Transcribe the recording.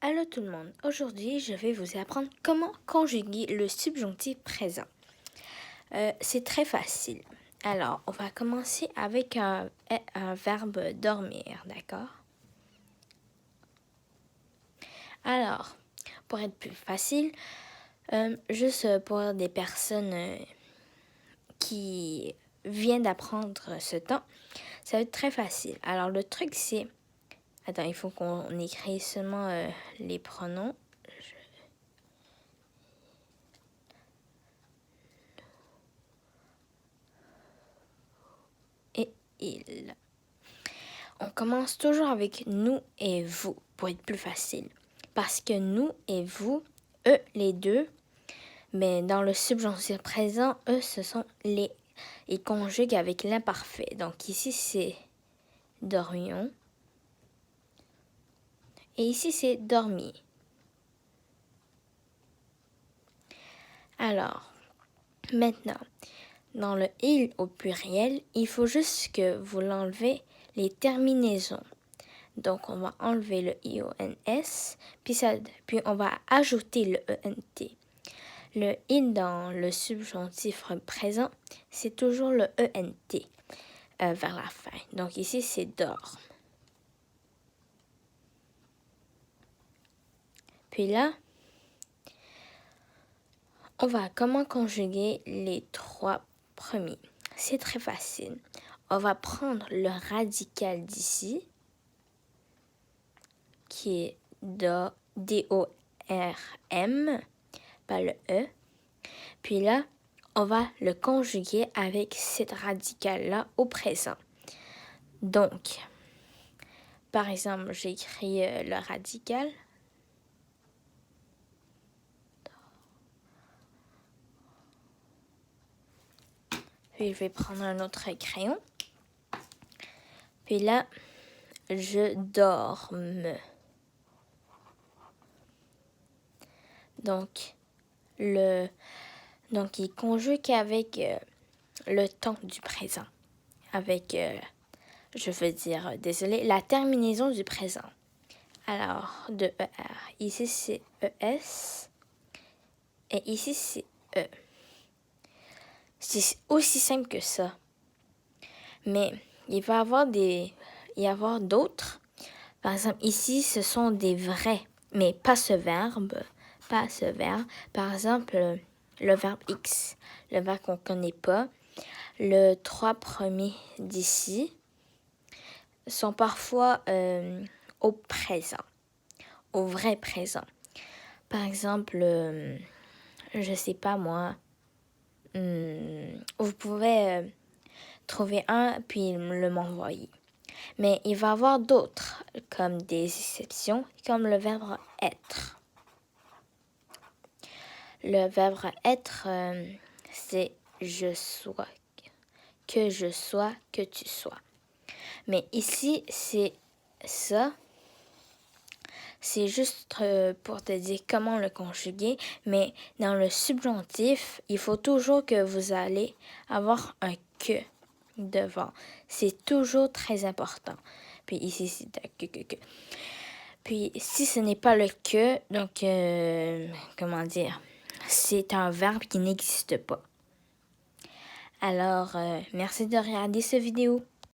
Allô tout le monde, aujourd'hui je vais vous apprendre comment conjuguer le subjonctif présent. C'est très facile. Alors, on va commencer avec un verbe dormir, d'accord? Alors, pour être plus facile, juste pour des personnes qui viennent d'apprendre ce temps, ça va être très facile. Alors, le truc c'est... Attends, il faut qu'on écrit seulement les pronoms. Et il. On commence toujours avec nous et vous pour être plus facile. Parce que nous et vous, eux, les deux, mais dans le subjonctif présent, eux, ce sont les. Ils conjuguent avec l'imparfait. Donc ici, c'est dormions. Et ici, c'est dormi. Alors, maintenant, dans le il au pluriel, il faut juste que vous l'enlevez les terminaisons. Donc, on va enlever le IONS, puis on va ajouter le ENT. Le il dans le subjonctif présent, c'est toujours le ENT vers la fin. Donc ici, c'est dorme. Puis là, on va comment conjuguer les trois premiers. C'est très facile. On va prendre le radical d'ici, qui est D-O-R-M, pas le E. Puis là, on va le conjuguer avec cette radicale-là au présent. Donc, par exemple, j'écris le radical. Puis je vais prendre un autre crayon. Puis là, je dorme. Donc, il conjugue avec le temps du présent. Avec, je veux dire, désolé, la terminaison du présent. Alors, de ER. Ici, c'est ES. Et ici, c'est E. C'est aussi simple que ça. Mais il va y avoir d'autres. Par exemple, ici, ce sont des vrais, mais pas ce verbe. Pas ce verbe. Par exemple, le verbe X, le verbe qu'on ne connaît pas. Les trois premiers d'ici sont parfois au présent, au vrai présent. Par exemple, je sais pas moi, vous pouvez trouver un puis le m'envoyer. Mais il va y avoir d'autres, comme des exceptions, comme le verbe être. Le verbe être, c'est je sois, que je sois, que tu sois. Mais ici, c'est ça. C'est juste pour te dire comment le conjuguer. Mais dans le subjonctif, il faut toujours que vous allez avoir un que devant. C'est toujours très important. Puis ici, c'est que. Puis si ce n'est pas le que, donc, comment dire, c'est un verbe qui n'existe pas. Alors, merci de regarder cette vidéo.